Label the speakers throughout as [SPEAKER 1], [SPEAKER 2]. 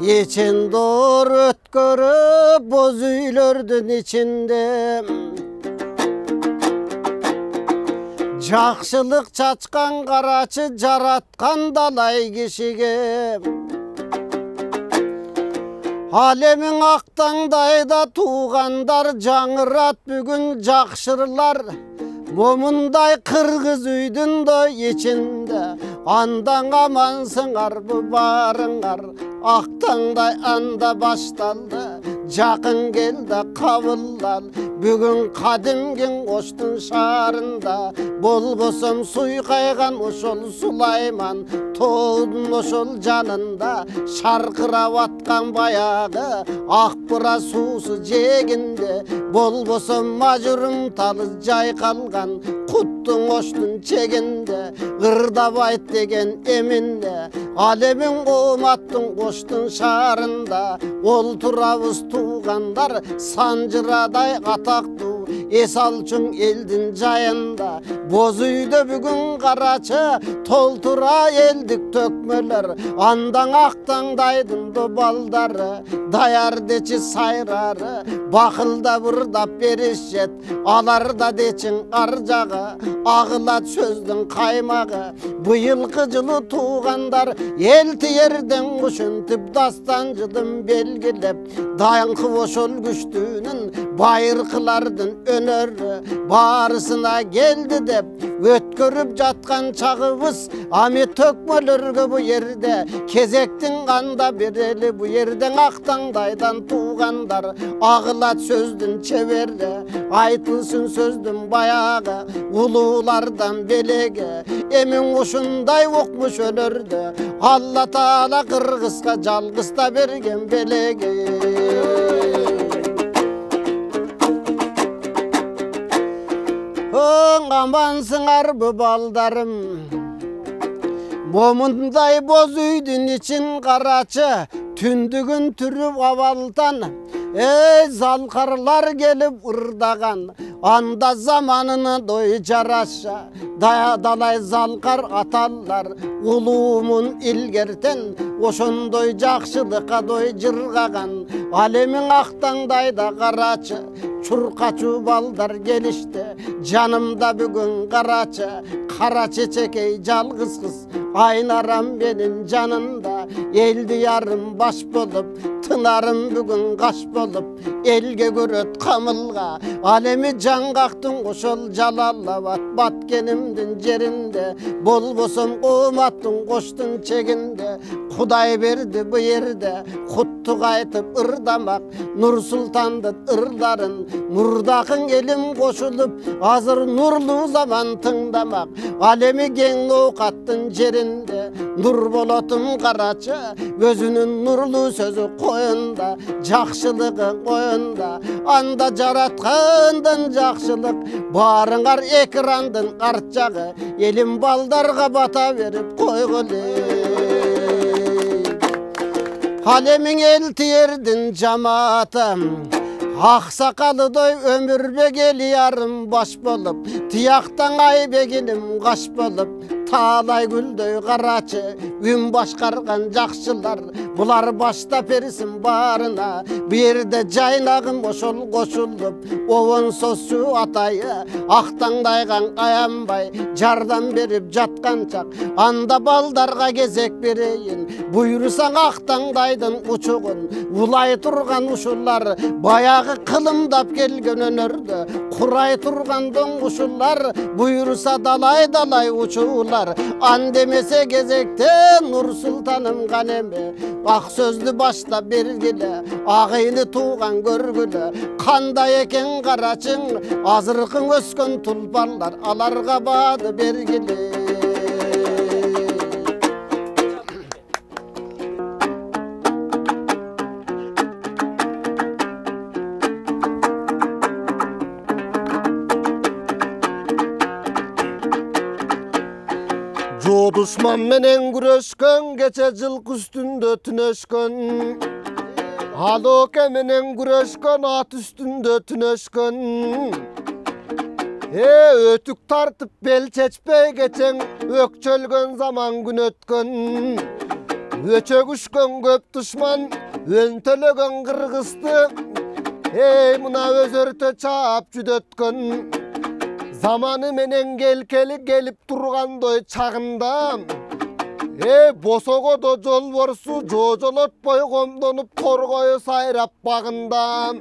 [SPEAKER 1] için doğru ötkörüp boz üylördün içinde. Жақшылық чачқан қарачы жаратқан далай кишиге. Алемің ақтаңдайда туғандар жаңырат бүгін жақшырлар. Момындай қырғыз үйдің дой ечінде. Андан амансыңар бұ барыңар. Ақтаңдай анда башталды. Жақын келді қабылдал. Бүгін қадімген қоштың шарында. Болбосым суйқайған ошол Сулайман. Тоудың ошол жанында. Шарқырап атқан баяғы. Ақпыра сусы жегінде. Болбосым мажурым талыз жайқалған. Құттың оштың чегінде. Ғырдап айт деген емінде. Алемін қоматтың қоштың шарында. Ол турабыз туғандар санжырадай атақты. Есалчың елдің жайында. Боз үйді бүгін қарачы толтыра елдік төкмелер. Андан ақтаңдайдың балдары. Даяр дечі сайрары. Бақылда бұрдап берешет. Аларда дечің аржағы. Ағылат сөздің қаймағы. Бұйылқы жылы туғандар елтиерден құшынтып дастан белгілеп. Дайынқы ошол күштінің байырқылардың өнөрі барысына келді деп өткөріп жатқан чағыбыз ами төкмөлөргө бу жерде кезектің қанда берелі бу жерден ақтаңдайдан туғандар ағылат сөздің чебері айтылсын сөздің баяғы улуулардан белеге эмин ушундай окмуш өлөрдү Алла Таала кыргызга жалгызда берген белеге Амансыңар бұ балдарым Момындай боз үйдің için қарачы Түндігін түріп авалдан Залқарлар келіп ұрдаған Анда заманына дой жараша Далай залқар аталар Улуымын илгертен Ошондой жақшылыққа дой жырғаған Алемің ақтаңдайда қарачы Чурқачу балдар келішті Жанымда бүгін қарачы Қара чечекей жалғыз қыз Айнарам менің жанымда Елді ярым баш болып Тынарым бүгін қаш болып Елге көрөт қамылға Алеми жаңғақтың қошол жалалабат Баткенімдің жерінде Болбосым қоматтың қоштың чегінде Құдай берді бұ ерде Құттық айтып ырдамақ Нұр Сұлтандың ырларын Нұрдақын елім қошылып Азыр нұрлы заман тыңдамақ Алеми кең ноқаттың жерінде Нұр болотым қарачы Өзінің нұрлы сөзі қойында Жақшылығы қойында Анда жаратқандың жақшылық Барыңар экрандың арт жағы Елім балдарға бата беріп қойғылы Алемің елтиердің жаматым Ақсақалыдай өмірбек елі ярым баш болып Тияқтан айбегілім қаш болып Талай гүлдөй қарачы Үн башқарған жақшылар Бұлар башта персін барына Берді жайнағым ошол қошылып Оғын сосу атайы Ақтаңдайған аянбай Жардан беріп жатқан чақ Анда балдарға кезек берейін Бұйырсаң ақтаңдайдың ұчығын Улай тұрған ұшылар Баяғы қылымдап келген өнерді Құрай тұрған доң ұшылар Бұйырса далай ұчылар Андемесе кезекте Нұр Сұлтаным ғанеме Ақ сөзді башта бергілі Ағайны туған көргілі Қандай екен қарачың Азырқың өскен тұлпарлар Аларға бады бергілі Душман менен күрөшкөн кече жылкы үстүндө түнөшкөн Алоке менен күрөшкөн ат үстүндө түнөшкөн Өтүк тартып бел чечпей кечең өкчөлгөн заман күн өткөн Öçөгüşkön köp düşman, öntölөгөн Kırgızды. Ey muna özörtö çap jüdötkön. Zamanı menen gelip turgandoy çagында. Bosogodo jol borsu jojolotpoi komdonup torgoyu sayrap bagында.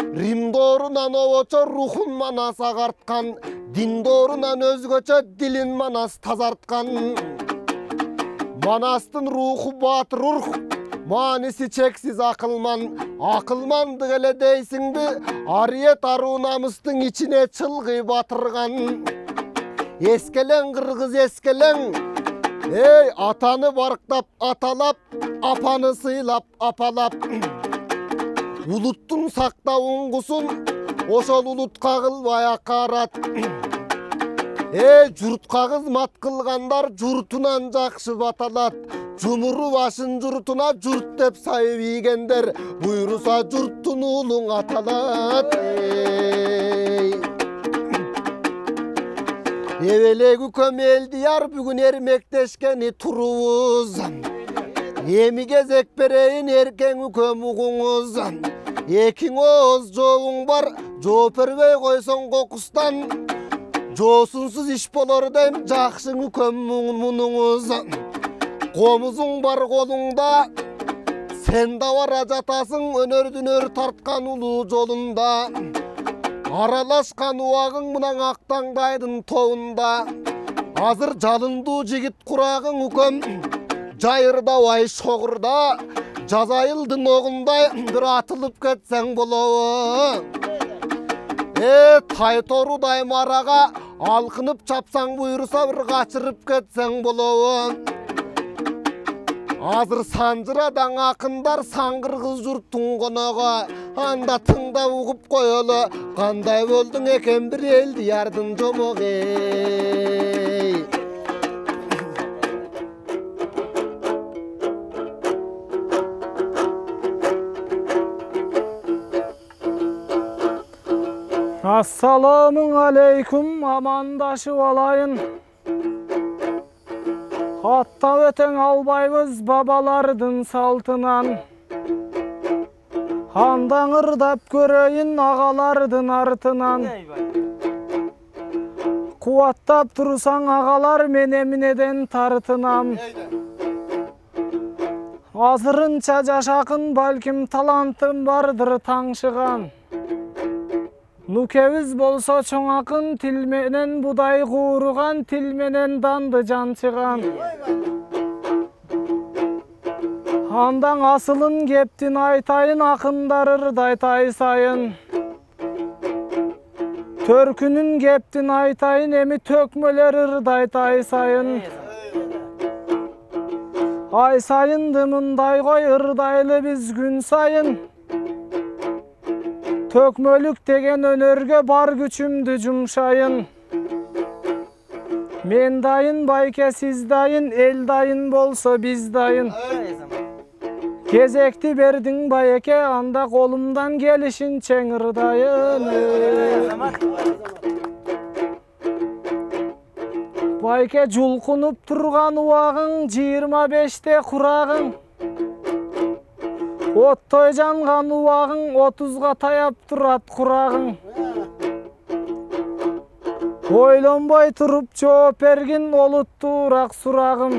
[SPEAKER 1] Rim doğrunan ovoço ruhun manas agartkan, din doğrunan özgöçö dilin manas tazartkan. Manastın ruhu batır urh, manisi çeksiz akılman. Akılmandı gele deysindi, ariyet aru namыстың içine çılgı batırgan. Eskelen Kırgız eskelen, ey atanı barktap atalap, apanı sıylap apalap. Uluttun sakta ungusun, oşol ulutqa kılbay akarat. Jurtqa kızmat kılgandar jurtunan jakşı batalat. Cumuru başın jurtuna jurt dep sayıp iygender, buyrusa jurttun ulun atalat. Evelegi kömel diyar bugün ermekteşkeni turubuz. Emi gezek bereyin erken kömüğünüz. Ekin oğuz joğun var, jo pervey koyson kokustan. Josunsuz iş bolor deyim, jakşın kömüğünüz. Komuzun var kolunda, sen da var ajatasın, önördünör tartkan ulu jolunda. Aralaşkan uağın mınan ақтаңдайдın тоğunda. Azır jalındı jigit kurağın üköm, jayırda vay şoğurda. Jazayıldın oğunday bir atılıp ketsen bolovu. Taytoruday maraga alkınıp çapsan buyursa bir kaçırıp ketsen bolovu. Azır sancıradan akındar sangırgız jurttun konağa. Anda tыңda ugup koyolu, kanday boldun eken bir el diyardın jomok ey.
[SPEAKER 2] Assalamun aleykum, amandaşıp alayın. Hatta öten albayбыз babalardın saltынан. Handan ırdap göreyін ağalardın артынан. Kuvattap tursan ağalar menemineden tartınam. Azırınça jaşakın balkim talantım bardır tаңшыған. Nukeviz bolsa çoğakın tilmenen buday kuğrugan, tilmenen dandı jançıgan. Handan asılın geptin aytayın, akındarır daytay sayın. Törkünün geptin aytayın, emi tökmölerir daytay sayın. Ay sayın dımınday koy ırdaylı biz gün sayın. Tökmölük degen önörgö bar güçümdü jumşayın. Men dayın bayke siz dayın, el dayın bolsa biz dayın. Gezekti berdin bayeke, anda kolumdan gelişin çeңir dayın. Bayke julkunup turgan uağın, 25'te kurağın. Ottoy jangan uağın, 30'ga tayap turat kurağın. Oylonboy turup жооп бергин, олуттуураак сурагым.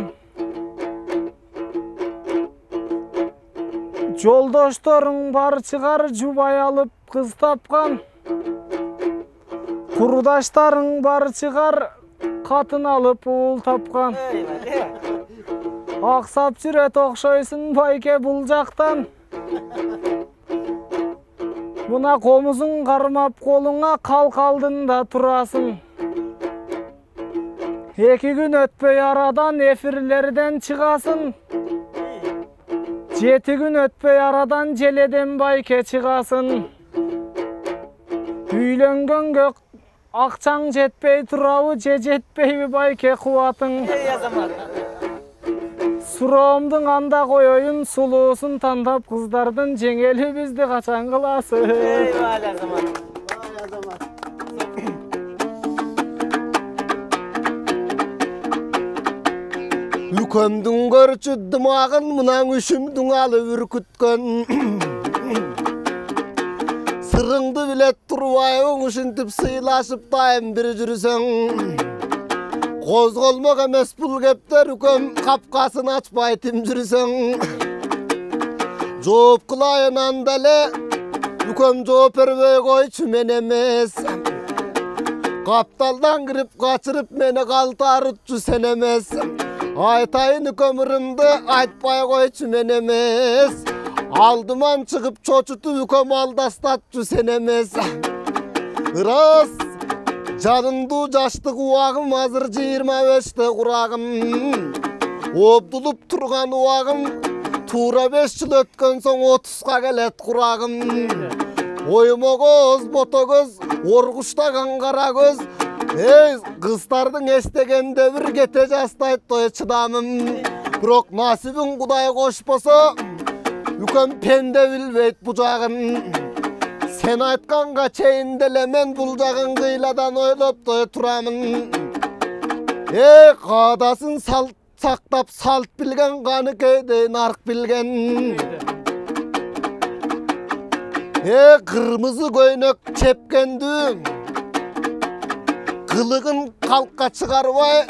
[SPEAKER 2] Жолдошторуң бар чыгар, жубай алып кыз тапкан. Курдаштарың бар чыгар, катын алып уул тапкан. Аксап жүрөт окшойсуң байке бул жактан. Мына комузуң кармап колуңа, калк алдында турасың. 2 gün өтпөй арадан эфирлерден чыгасың. 7 gün өтпөй арадан желеден байке чыгасың. Үйлөнгөнгө акчаң жетпей турабы, же жетпейби байке кубатың. Суроомдун анда коёюн, сулуусун тандап кыздардын жеңели бизди качан кыласың?
[SPEAKER 1] Үкөмдүң көрчү дымагын мынан үшүмдүң алып үркүткөн. Сырыңды билет турбайбың ушинтип сыйлашып дайым бир жүрсөң. Козголмок эмес бул кептер үкөм капкасын ачпай тим жүрсөң. Жооп кылайын анда эле үкөм жооп бербей койчу мен эмес. Капталдан кирип качырып мени калтарытчу сен эмес. Айтайын үкөм ырымды айтпай койчу мен эмес. Алдыман чыгып чочутуп үкөм алдастатчу сен эмес. Ырас жанымдуу жаштык убагым азыр 25те курагым. Обдулуп турган убагым туура 5 жыл өткөн соң 30га келет курагым. Оймогоз ботогөз оргуштаган кара көз. Кыздардын эстегенде бир кете жастайт той чыдамым. Бирок насибиң Кудай кошпосо үкөм пенде билбейт бу жагын. Сен айтканга чейин деле мен бул жагын кыйладан ойлоп той турамын. Каадасын сактап салт билген Каныкейдей нарк билген. Кырмызы көйнөк чепкендүү кылыгын калкка чыгарбай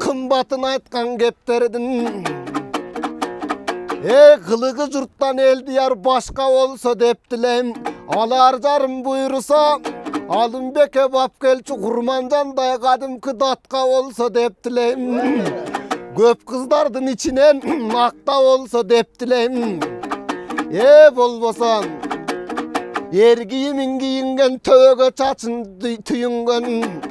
[SPEAKER 1] кымбатын айткан кептердин. Кылыгы журттан элдияр башка болсо деп тилейм. Алар жарым буйруса Алымбекке бап келчү Курманжандай кадимки датка болсо деп тилейм. Көп кыздардын ичинен акта болсо деп тилейм. Болбосо эр кийимин кийинген төбөгө чачын түйүнгөн.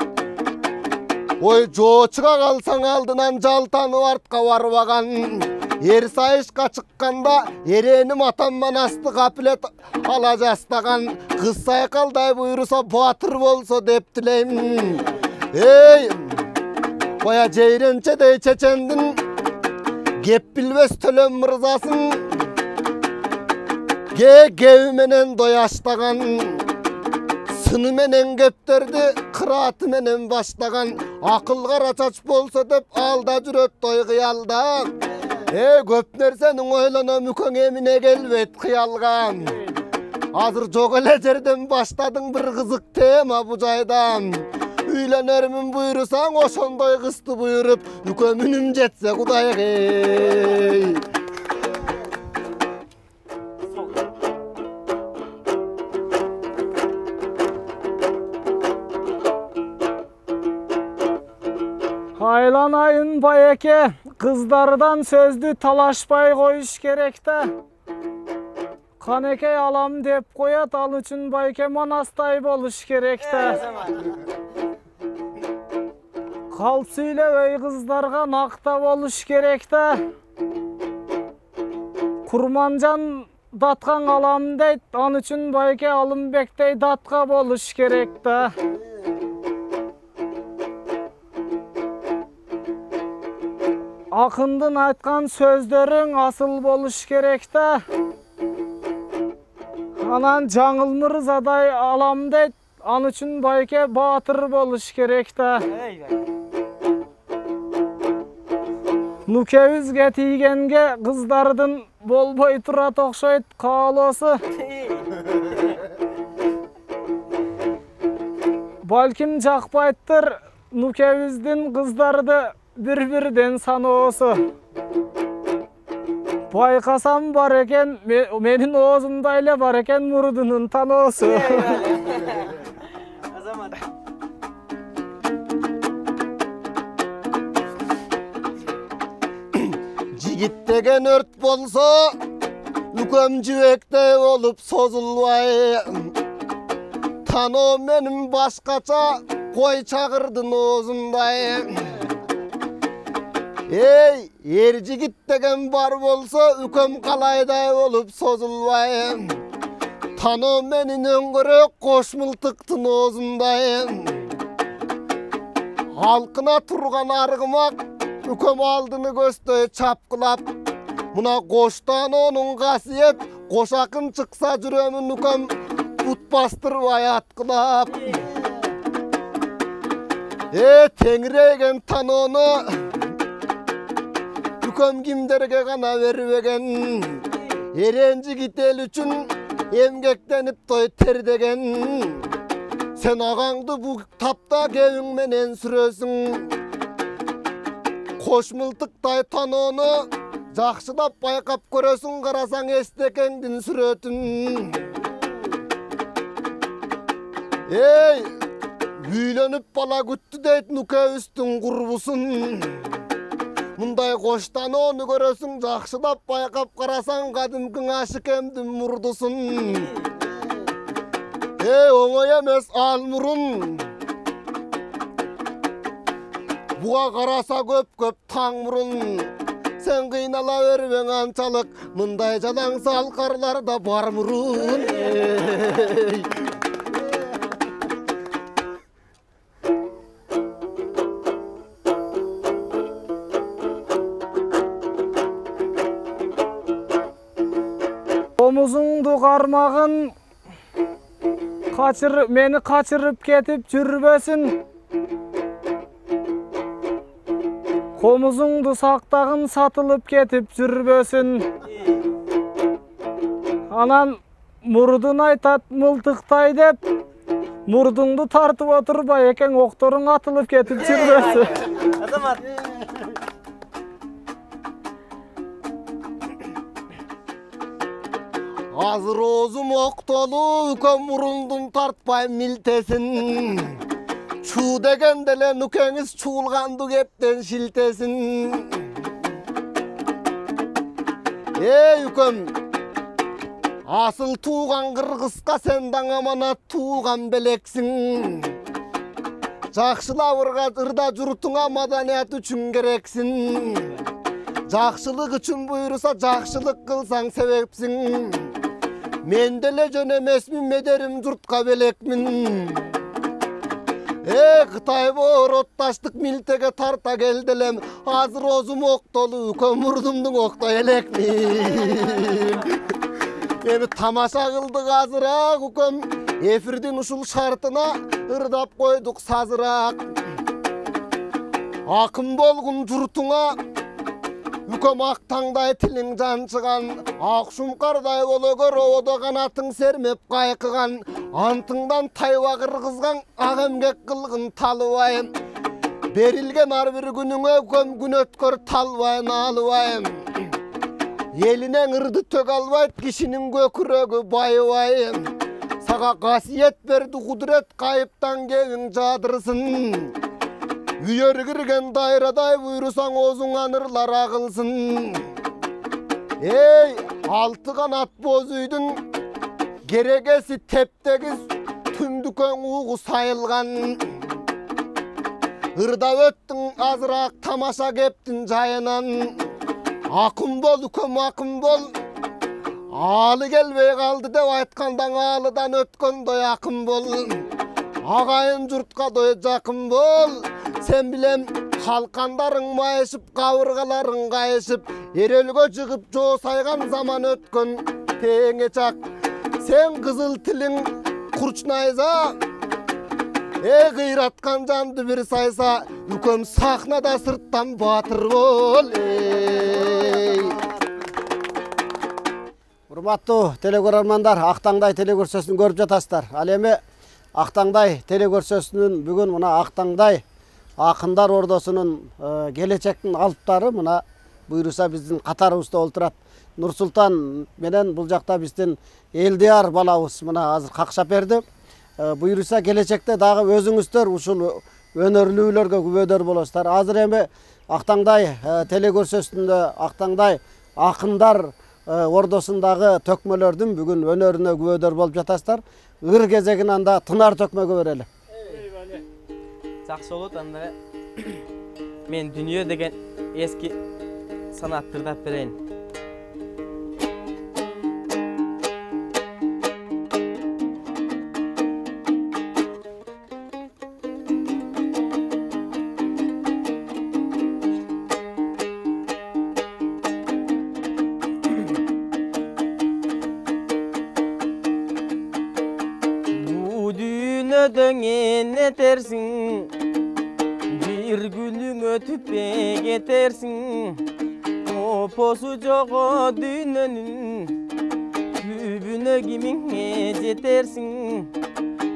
[SPEAKER 1] Ой жоочуга калсаң алдынан жалтанып артка барбаган. Эр сайышка чыкканда эреним атам манасты капилет ала жастаган. Кыз сайкалдай буйруса батыр болсо деп тилейм. Бая жейренчедей чечендин кеп билбес төлөм мырзасын кеби менен дояштаган. Сыны менен кептерди кырааты менен баштаган. Акыл кара чач болсо деп алда жүрөт той кыялда. Көп нерсенин ойлоном үкөң эмине келбейт кыялга. Азыр жок эле жерден баштадың бир кызык тема бу жайдан. Үйлөнөрмүн буйрусаң ошондой кызды буйруп үкөмүнүм жетсе Кудайга.
[SPEAKER 2] Айланайын байеке, кыздардан сөздү талашпай коюш керек да. Канекей алам деп коят, ал үчүн байке манастай болуш керек да. Калп сүйлөбөй кыздарга накта болуш керек да. Курманжан даткан алам дейт, ал үчүн байке Алымбектей датка болуш керек да. Акындын айткан сөздөрүң асыл болуш керек да. Анан жаңыл мырзадай алам дейт, ал үчүн байке баатыр болуш керек да. Нукебизге тийгенге кыздардын болбой турат окшойт каалоосу. Балким жакпайттыр нукебиздин кыздарды bir-birden sanoosу. Байкасам бар экен, менин оозумда эле бар экен мурдунун таноосу.
[SPEAKER 1] Жигит деген өрт болсо, үкөм жибектей болуп созулбай. Таноо менин башкача кой чагырдын оозундай. Эр жигит деген бар болсо, үкөм калайдай болуп созулбай. Таноо менин өңгөрөк кош мылтыктын оозундай. Алкына турган аргымак үкөм алдыны көздөй чапкылап. Мына коштанонун касиет кошакын чыкса жүрөмүн үкөм бут бастырбай аткылап. Теңирейген таноону Үкөм кимдерге гана бербеген. Эренжи кител үчүн эмгектенип той тердеген. Sen ağаңды bu tapta kevin menen sürösün. Koşmultukтай tanonu жақшылап байқап көрөсүң, қарасаң эстекеңдин сүрөтүн. Эй, үйлөнүп бала күттү дейт нүкөбүстүн курбусун. Мындай коштаноону көрөсүң, жақшылап байқап қарасаң кадимкиң ашыкемдин мурдусун. Эй, оңой эмес ал мурун. Буга караса көп таң мурун. Sen kıynala verben ançalık, mınday jalan salkarlarda бар murun.
[SPEAKER 2] Omuzungdu karmağın meni kaçırıp ketip жүрбөсүn. Komuzungdu saqtagın satılıp ketip жүрбөсүn. Anan murdun aytat mıltıktay dep, murdungdu tartıp oturba eken oktorun atılıp ketip жүрбөсүn.
[SPEAKER 1] Azır ozum oktolu, üköm murundun tartpay miltesin. Çu degen dele nükeniz çuğulgandı kepten şiltesin. Ey üköm, asıl tuğan kırgızka sendan amanat tuğan beleksin. Жақшылабырға ырда жұртыңа маданият үшін керексің. Жақшылық үшін бұйырса жақшылық қылсаң себепсің. Мен деле жөн емесмін, медерім жұртқа белекмін. Қытай бор отташтық милтеге тарта келділем. Азыр озым оқтолу, көмірдімдің оқта елекмін. Ені тамаша қылдық азырақ, үкім. Эфирдин ушул шартына ырдап койдук сазыраак. Акым болгун журтуңа үкөм ак таңдай тилиң жанчыган. Ак шумкардай боло көр оодо канатың сермеп кайкыган. Антыңдан тайба кыргызган ак эмгек кылгын талыбайым. Берилген ар бир күнүңө үкөм күн өткөр талбайын алыбайым. Элинен ырды төк албайт кишинин көкүрөгү байыбайым. Саға қасиет берді құдырет қайыптан кевің жадырсын. Үйер кірген дайрадай бұйрысаң озың анырлар ағылсын. Ей, алты қанат боз үйдің керегесі тептегіз түндікөн уғы сайылған. Ырда өттің азырақ тамаша кептің жайынан. Ақым бол, үкім ақым бол. Алы келбей қалды деп айтқандан алыдан өткөндөй акым бол. Ағайын жұртқа дой жақын бол. Сен білем қалқандарың майышып, қабырғаларың қайышып, ерелге жығып жо сайған заман өткөн теңе чак. Сен қызыл тілің құрчнайса, қиратқан жанды бір сайса, үкім сахнада сырттан батыр бол.
[SPEAKER 3] Урматтуу телекөрөрмандар, Ақтаңдай телекөрсөсүн көрүп жатасыздар. Ал эми Ақтаңдай телекөрсөсүнүн бүгүн мына Ақтаңдай акындар ордосунун келечектин алыптары мына буйруса биздин катарыбызда олтурат. Нурсултан менен бул жакта биздин Элдияр балабыз мына азыр какшап берди. Буйруса келечекте дагы өзүңүздөр ушул өнөрлүүлөргө күбөдөр болосуздар. Азыр эми Ақтаңдай телекөрсөсүндө Ақтаңдай акындар ордосундагы төкмөлөрдүн бүгүн өнөрүнө күбөдөр болуп жатасыздар. Ыр кезегин анда тынар төкмөгө берели.
[SPEAKER 4] Жакшы болот анда. Мен дүнүйө деген эски санатты ырдап берейин. Döngün etersin, bir günün ötüp ketersin. опосу жого дүйнөнүн түбүнө кимиңе жетерсиң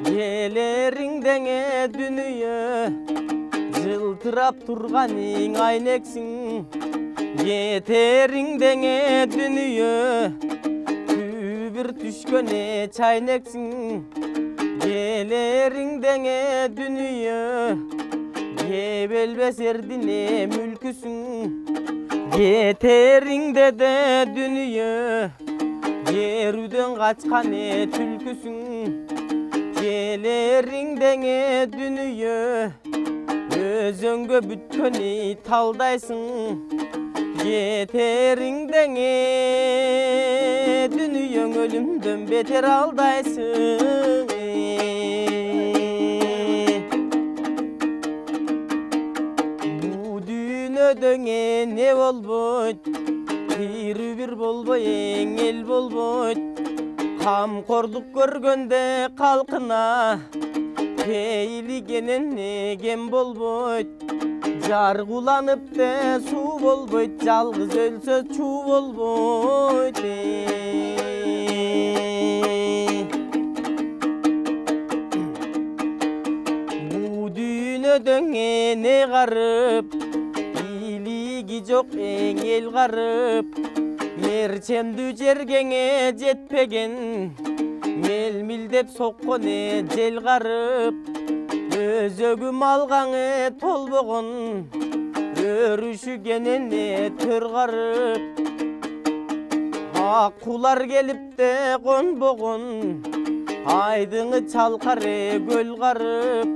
[SPEAKER 4] келериңдеңе дүнүйө жылтырап турганың айнексиң кетериңдеңе дүнүйө түбүр түшкөне чайнексиң келериңдеңе дүнүйө кебелбес эрдине мүлкүсүң кетериңде де дүнүйө керүүдөн качканы түлкүсүң келериңдеңе дүнүйө өзөңгө бүткөнү талдайсың кетериңдеңе дүнүйөң өлүмдөн бетер алдайсың бу дүйнөдө не болбойт бирүү бир болбой эл болбойт камкордук көргөндө калкына пейлигенен кем болбойт жар куланып да суу болбойт жалгыз өлсө чуу болбойт бу дүйнөдө не карып бийлиги жок эл карып мерчемдүү жергеңе жетпеген мелмилдеп сокконе жел карып өзөгүм алгаңы толбогон өрүшүгенене төр карып акулар келип де конбогон айдыңы чалкары көл карып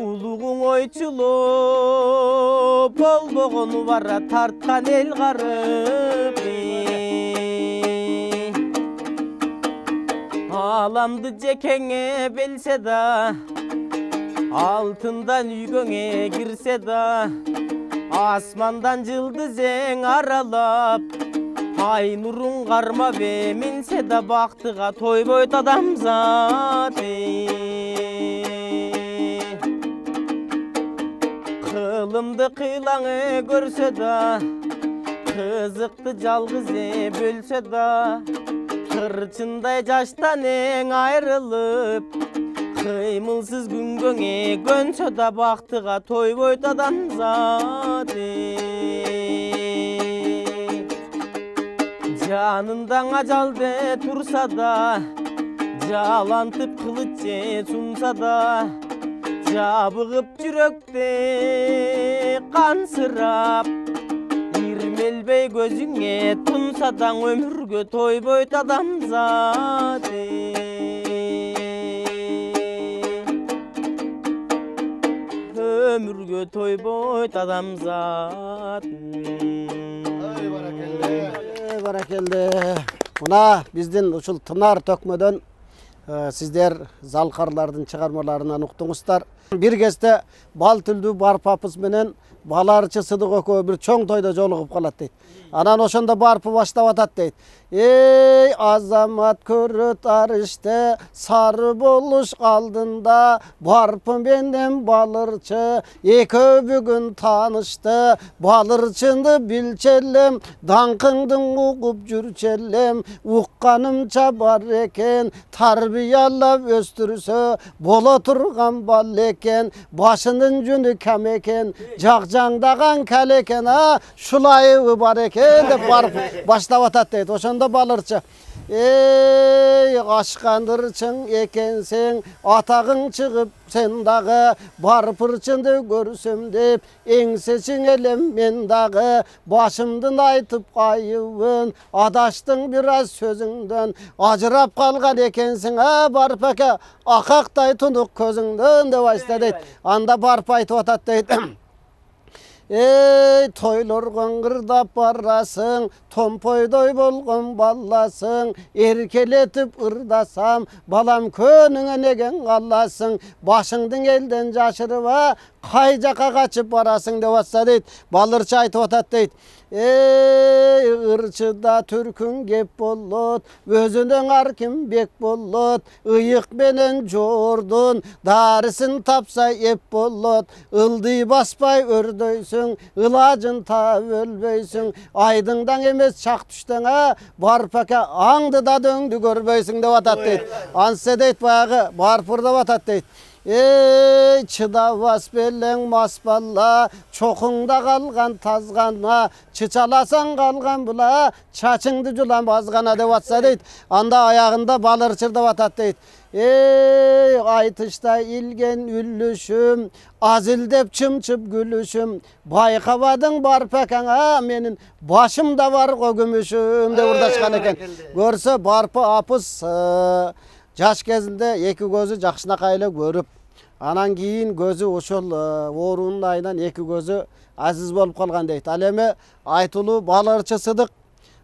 [SPEAKER 4] улугуң ойчулуп болбогону бара тарткан эл карып аламды жекеңе белсе да алтындан үйгөңе кирсе да асмандан жылдыз эң аралап ай нурун кармап минсе да бактыга тойбойт адамзат кылымды кыйлаңы көрсө да кызыкты жалгыз бөлсө да кырчындай жаштан эң айрылып кыймылсыз күнгөңе көнсө да бактыга тойбойт адамзат жанындаң ажалды турса да жалантып кылыч сунса да жабыгып жүрөкте кансырап ирмелбей көзүңе тунса таң өмүргө тойбойт адамзат өмүргө тойбойт адамзат
[SPEAKER 3] баракелде мына биздин ушул тынар төкмөдөн сиздер залкарлардын чыгармаларынан уктуңуздар бир кезде бал түлдүү барпапыз менен баларчы Сыдык экөө бир чоң тойдо жолугуп калат дейт. Анан ошондо барпы баштап атат дейт. Эй азамат көрө тарышты сары болуш алдында барпы менен балырчы экөө бүгүн таанышты балырчынды билчелем даңкыңдын угуп жүрчелем укканымча бар экен тарбиялап өстүрсө боло турган бал экен башынын жүнү кам экен жакжаңдаган кал экен шулайыбы бар экен деп барып баштап атат дейт. Ошондо балырчы эй ашкандырчың экенсең атагың чыгып сен дагы барпырчынды көрсөм деп эңсечиң элем мен дагы башымдын айтып айыбын адаштың бир аз сөзүңдөн ажырап калган экенсиң барып эке акактай тунук көзүңдөн деп айтса дейт. Анда барып айтып атат дейт. Эй тойлорго ыңгырдап барасың томпойдой болгон баласың эркелетип ырдасам балам көнүңө неген каласың башыңдын элден жашырып кай жака качып барасың деп атса дейт. Балырчы айтып атат дейт. Ey ırçıda türkün gep bolot, özünün arkim bek bolot, ıyık benen jordun, darısın tapsa ep bolot, ıldı baspay ördöysün, ılacın ta өлбөйсүң, айдыңдан эмес чак түштөн барпака аңды да дөңдү көрбөйсүң деп атат дейт. Ансы дейт баягы барпыр деп атат дейт. Ey çıdavas belleң мас балла, чоқыңда қалған тазғана, чычаласаң қалған бұла, чачыңды жулам азғана деп атса дейт. Анда аяғында балырчыр деп атат дейт. Ey айтышта илген үллүшүм, азилдеп чымчып күлүшүм, байкабадың барпакаңа, менин башымда бар гүмүшүм деп ырдашкан экен. Көрсө барпы апыс жаш кезинде эки көзү жакшынакай эле көрүп, анан кийин көзү ошол оорунун айынан эки көзү азиз болуп калган дейт. Ал эми айтылуу балырчы Сыдык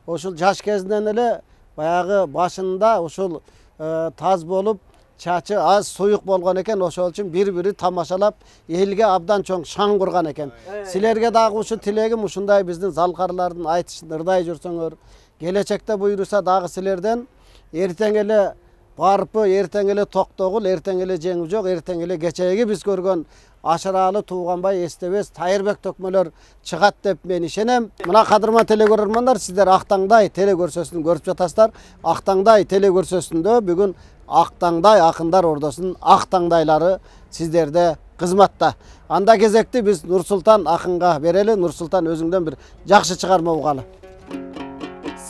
[SPEAKER 3] ошол жаш кезинен эле баягы башында ошол таз болуп, чачы аз суюк болгон экен, ошол үчүн бири-бири тамашалап, элге абдан чоң шаң курган экен. Силерге дагы ушу тилегим ушундай биздин залкарлардын айтышын ырдай жүрсөңөр, келечекте буйруса дагы силерден эртең эле барпы, эртең эле токтогул, эртең эле жеңи жок, эртең эле кечеги биз көргөн Ашыралы Тууганбай Эстебес, Тайырбек төкмөлөр чыгат деп мен ишенем. Мына кадырман телекөрөрмандар, сиздер Актаңдай телекөрсөсүн көрүп жатасыздар. Актаңдай телекөрсөсүндө бүгүн Актаңдай акындар ордосунун Актаңдайлары сиздерде кызматта. Анда кезекти биз Нурсултан акынга берели. Нурсултан өзүңдөн бир жакшы чыгарма угалы.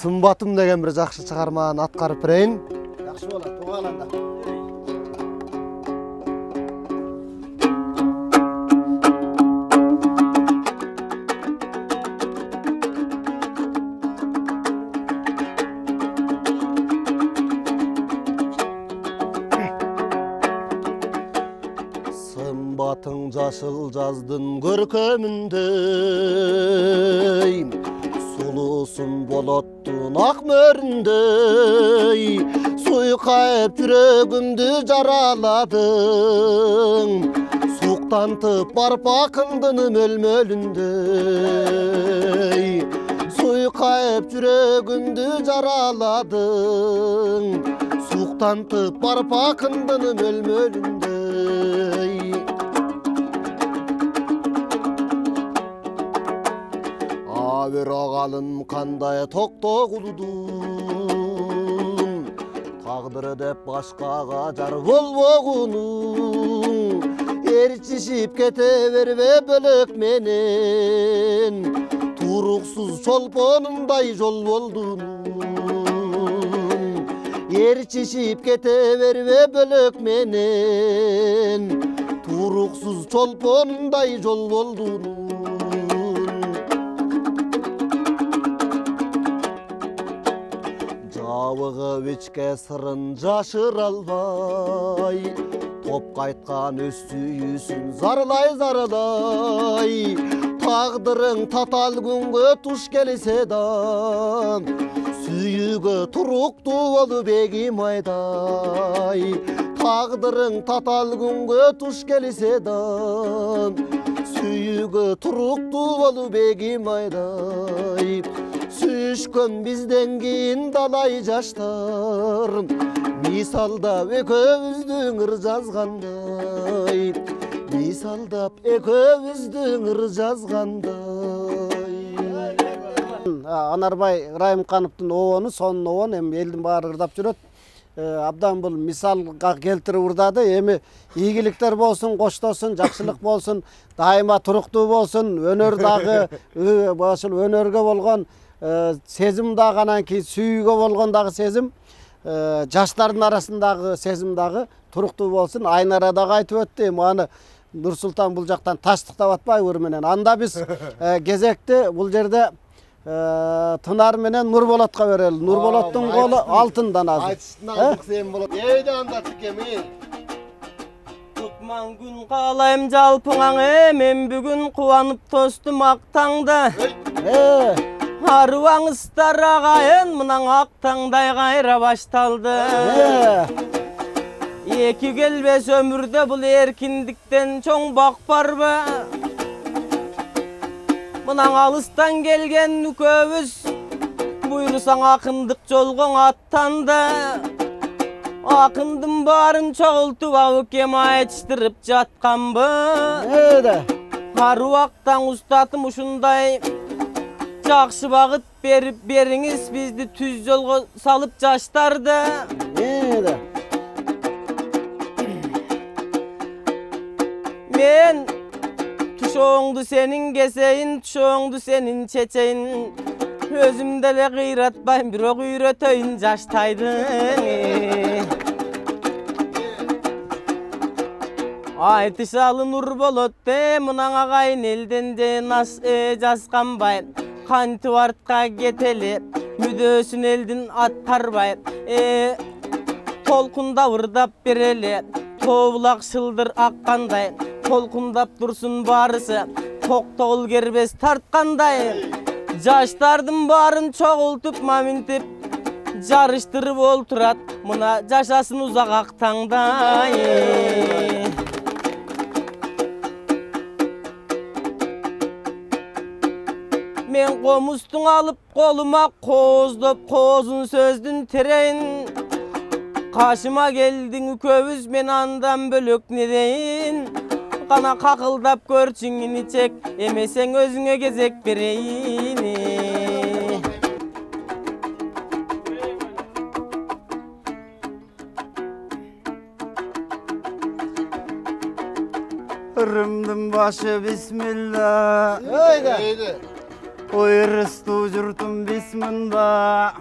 [SPEAKER 1] Сымбатым деген бир жакшы чыгарманы аткарып берейин.
[SPEAKER 3] Жакшы болот, угаланда.
[SPEAKER 1] Сымбатың жашыл жаздын көркөмүндөй, сулуусун болоттун ак мөрүндөй, суйкайып жүрөгүмдү жараладың, суктантып барып акындын мөлмөлүндөй, суйкайып жүрөгүмдү жараладың, суктантып барып акындын мөлмөлүндөй. Абер агалым кандай токтогулдун, тагдыры деп башкага жар болбогунун, эрчишип кете бербе бөлөк менен, туруксуз чолпонумдай жол болдун. Эрчишип кете бербе бөлөк менен, туруксуз чолпонумдай жол болдун. Жабыгып ичке сырын жашыра албай, топ кайткан өз сүйүүсүн зарлай, тагдырың татал күнгө туш келсе да, сүйүүгө туруктуу болуп бегим айдай. Тагдырың татал күнгө туш келсе да, сүйүүгө туруктуу болуп бегим айдай. Сүйүшкөн бизден кийин далай жаштар, мисалдап экөөбүздүн ыр жазгандай, мисалдап экөөбүздүн ыр жазгандай.
[SPEAKER 3] Анарбай Ырайымкановдун обону, сонун обон, эми элдин баары ырдап жүрөт. Абдан бул мисалга келтирип ырдады. Эми ийгиликтер болсун, коштосун, жакшылык болсун, дайыма туруктуу болсун, өнөр дагы ошол өнөргө болгон сезим дагы, анан кийин сүйүүгө болгон дагы сезим, жаштардын арасындагы сезим дагы туруктуу болсун. Айнара дагы айтып өттү. Эми аны Нурсултан бул жактан таштыктап атпайбы менен. Анда биз кезекти бул жерде Тынар менен Нурболотко берели. Нурболоттун колу алтындан азыр.
[SPEAKER 1] Айтышынан алдык сен болот. Эйди анда тикеми.
[SPEAKER 4] Tutman gün kalayım jalpыңаң, мен бүгүн кубанып тостум Актаңда. Арыбаңыздар агайын, мынан Актаңдай кайра башталды. Эки келбес өмүрдө бул эркиндиктен чоң бак барбы? Mınaң alыстан келген үкөбүз буйрусаң акындык жолгоң аттанды. Акындын барын чогултуп абыкем айтыштырып жатканбы. Аруактан устатым ушундай жакшы багыт берип бериңиз, бизди түз жолго салып жаштарды. Мен тушоңду сенин кесейин, тушоңду сенин чечейин. Өзүм деле кыйратпайм, бирок үйрөтөйүн жаштайдың. Айтышалы нур болот де, мынаң агайын элден де нас жазганбай. Кантип артка кетели, мүдөсүн элдин аттарбай. Толкунда ырдап берели, тобулак шылдыр аккандай. Толкундап турсун барысы, токтогул кербес тарткандай. Жаштардын барын чогултуп маминтип жарыштырып олтурат, мына жашасын узак актаңдай. Мен комустуң алып колума кооздоп, коозун сөздүн терейин. Кашыма келдиң үкөбүз, мен андан бөлөк не дейин. Кана какылдап көрчүңүн ичек, эмесең өзүңө кезек берейин.
[SPEAKER 5] Ырымдын башы бисмилла. Ой ырыстуу журтум бисмилла.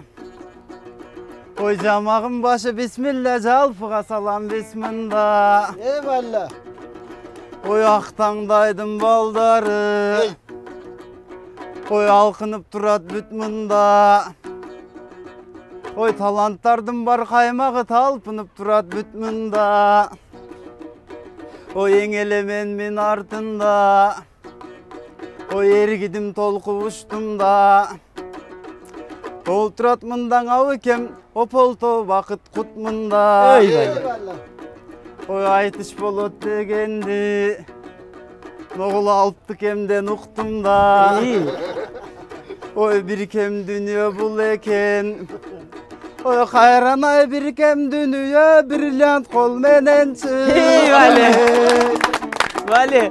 [SPEAKER 5] Ой жамагым башы бисмилла, жалпыга салам бисмилла.
[SPEAKER 3] Eyvallah.
[SPEAKER 5] Ой актаңдайдын балдары. Ой алкынып турат бүт мында. Ой таланттардын бар каймагы талпынып турат бүт мында. Ой эң эле мен артында. Ой эргидим толку уштумда. Олтурат мындаң абыкем, ополто бакыт кут мында. Ой айтыш болот дегенди ногул алыпты кемден уктум да. Ой бир кем дүнүйө бул экен. Ой кайран ай бир кем дүнүйө, бриллиант кол менен чык.
[SPEAKER 4] Вали.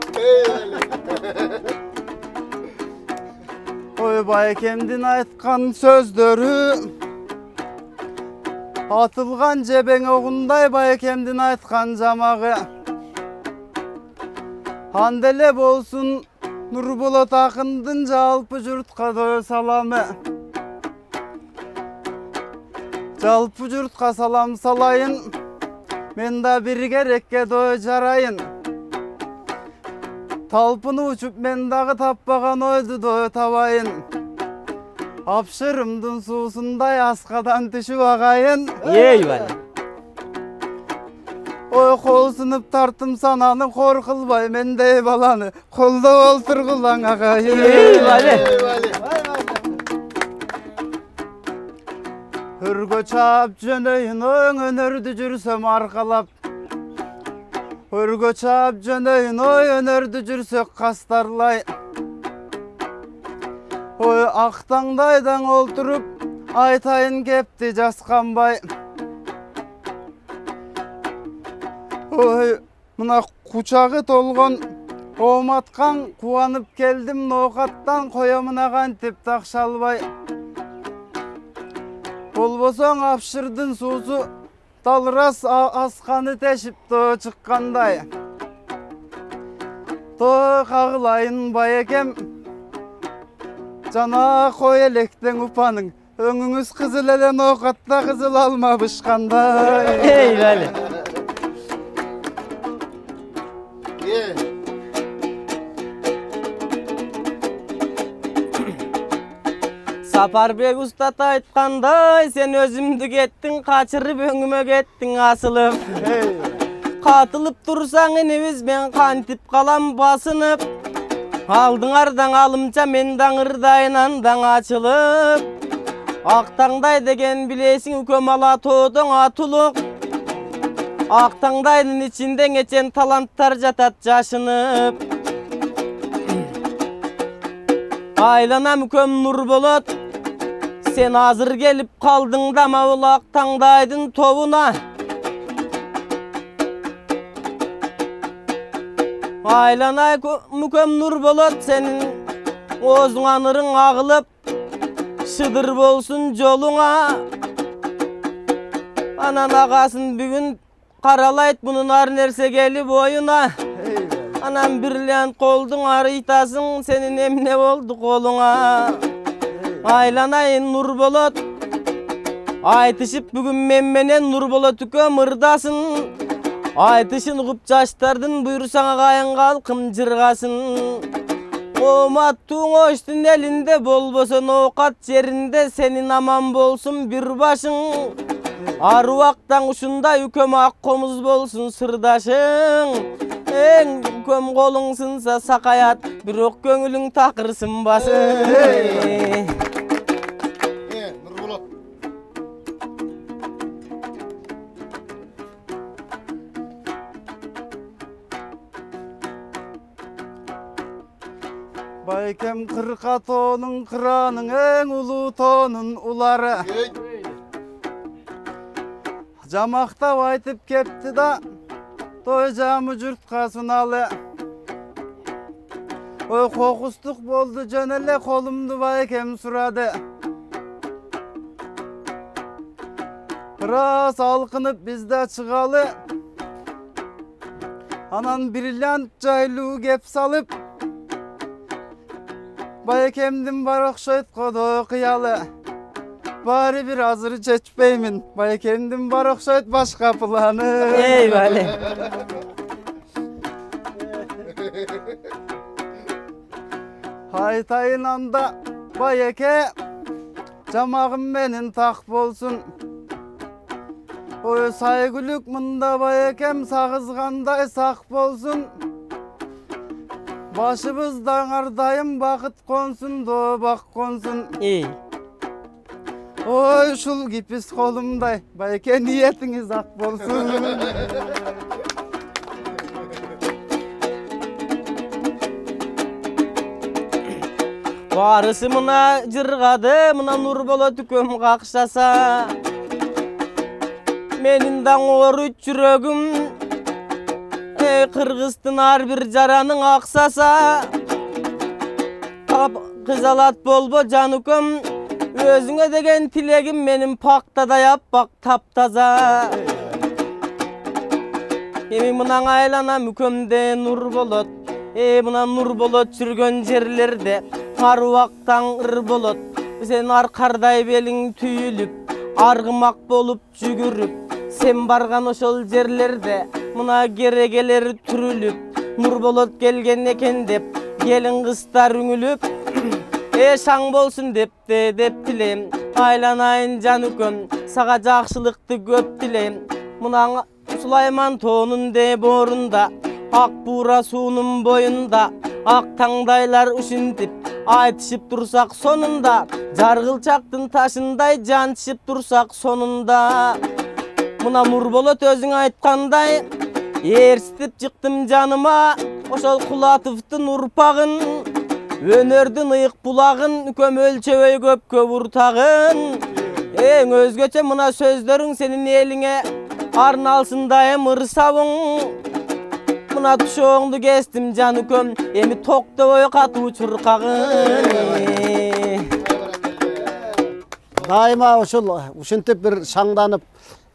[SPEAKER 5] Ой байкемдин айткан сөздөрү атылган жебең огундай, байкемдин айткан жамагы. Анделе болсун Нурболот акындын жалпы журтка доо саламы. Жалпы журтка салам салайын, мен да бир керекке доо жарайын. Талпыны учуп мен дагы таппаган ойду доо табайын. Апшырымдын суусундай аскадан түшүп агайын. Ой кол сынып тартым сананы, кор кылбай мендей баланы. Колдоп олтургулаң агайын. Өргө чаап жөнөйүн, оң өнөрдү жүрсөм аркалап. Өргө чаап жөнөйүн, ой өнөрдү жүрсөк кастарлай. Ой актаңдайдан олтуруп, айтайын кепти жасканбай. Ой мына кучагы толгон ооматкан, кубанып келдим ноокаттан, коёмуна кантип такшалбай. Болбосоң апшырдын суусу талрас асканы тешип тоо чыккандай. Тоо кагылайын байекем, жана кой электең упаның, өңүңүз кызыл эле ноокатта кызыл алма бышкандай.
[SPEAKER 4] Сапарбек устат айткандай, сен өзүмдү кеттиң качырып, өңүмө кеттиң асылып. Катылып турсаң инибиз, мен кантип калам басынып. Алдыңардан алымча, мен даңырдайын андан ачылып. Актаңдай деген билесиң, үкөм ала тоодоң атулук. Актаңдайдын ичинде нечен таланттар жатат жашынып. Aylana müköm nur bolot. Sen hazır gelip kaldın da Mavlak Tangdaydın tovuna. Aylana müköm nur bolot. Senin ozğanırın ağılıp şıdır bolsun joluna. Anan ağasın bugün karalayt bunun ar nerse gelip oyuna. Anam birlen koldun arıytasın senin emne oldu koluna. Aylanayın nur bolot. Aytışıp bugün memmenen nur bolot ömürdasın. Aytışın gıp çaştardın buyursana kayın kalkım cırgasın. Omattun oştun elinde bolbosun okat yerinde senin aman bolsun bir başın. Arvaktan uçunda yüköm akkomuz bolsun sırdaşın. En köm kolun sınsa sakayat bir ok gönülün takırsın basın.
[SPEAKER 1] Nurbolot.
[SPEAKER 5] Baykem kırka tonun kıranın en ulu tonun uları. Jamakta aytıp kepti da toyjamı jurtka sunalı. Oy kokustuk boldu jönele kolumdu baykem suradı. Biraz alkınıp bizde çıgalı. Anan brilyant jaylı gep salıp baykemdim var okşayt kodu kıyalı. Bari bir hazır çeçpeymin. Baykemdim var okşayt başka planı.
[SPEAKER 4] Eyvallah.
[SPEAKER 5] Haytayın anda bayeke camağım benim tak bolsun. Oy saygılık mında bayekem sağızganday sak bolsun. Başımızdan ardayım bakıt konsun do bak konsun.
[SPEAKER 4] İyi.
[SPEAKER 5] Oy şul gipis kolumday bayeke niyetiniz ak bolsun.
[SPEAKER 4] Varısı mına cırgadı, mına nur bolot köm kakşasa. Menindan oruç yüregim, Kırgızstın har bir jaranın aksasa. Kızalat bolbo canıkım, özüne degen tilegim benim pakta da yap bak taptaza. Emi mınan aylana mükömde nur bolot. Mına nur bolot sürgön jerlerde Arvaktan ır bolot. Sen arkarday belin tüyülüp argımak bolup jügürüp. Sen bargan oşol jerlerde mına geregeler türülüp. Nur bolot gelgen eken dep gelin kızlar üngülüp. Şaң bolsun dep tileyim. Aylanayın canıkön sağa jakşılıkты köp tileyim. Mına Sulayman tonun de borunda ak buğra suunun boyunda ak tangdaylar üşüntüp aytışıp dursak sonunda jargılçaktın taşınday jançışıp dursak sonunda. Mına nur bolot özüň aytkanday ersitip çıktım canıma oşol Kulatıvtın urpagın önördün ıyık bulagın köm ölçöböy köp köp urtagın. Eň özgöçe mına sözlörüň senin eline arnalsındayım ırsabın. Mına tuşoğundu kestim canıkım emi tokta boy katı çurkagın.
[SPEAKER 3] Daima uşintip bir şаңданып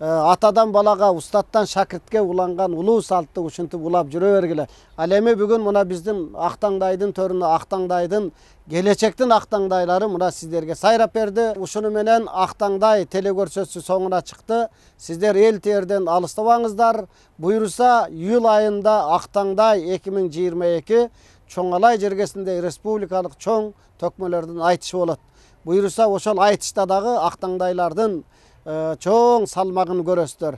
[SPEAKER 3] атадан балага, устаттан шакиртке уланган улуу салтты ушинтип улап жүрө бергиле. Ал эми бүгүн мына биздин Актаңдайдын төрүнө Актаңдайдын келечектин Актаңдайлары мына сиздерге сайрап берди. Ушуну менен Актаңдай телекөрсөтүүсү соңуна чыкты. Сиздер эл терден алыстабаңыздар. Буйруса июль айында Актаңдай 2022 Чоңалай жергесинде республикалык чоң төкмөлөрдүн айтышы болот. Буйруса ошол айтышта дагы Актаңдайлардын чоң салмагын көрөсүздөр.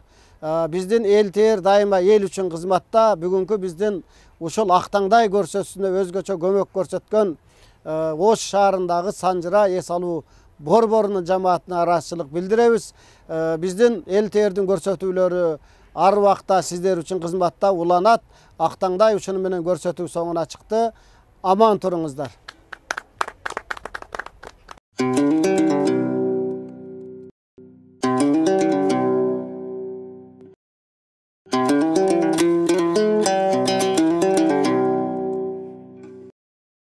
[SPEAKER 3] Биздин эл тер дайыма эл үчүн кызматта. Бүгүнкү биздин ушул Актаңдай көрсөтүүсүнө өзгөчө көмөк көрсөткөн Ош шаарындагы Санжыра эс алуу борборунун жамаатына ыраазычылык билдиребиз. Биздин эл тердин көрсөтүүлөрү ар убакта сиздер үчүн кызматта уланат. Актаңдай ушуну менен көрсөтүү соңуна чыкты. Аман туруңуздар.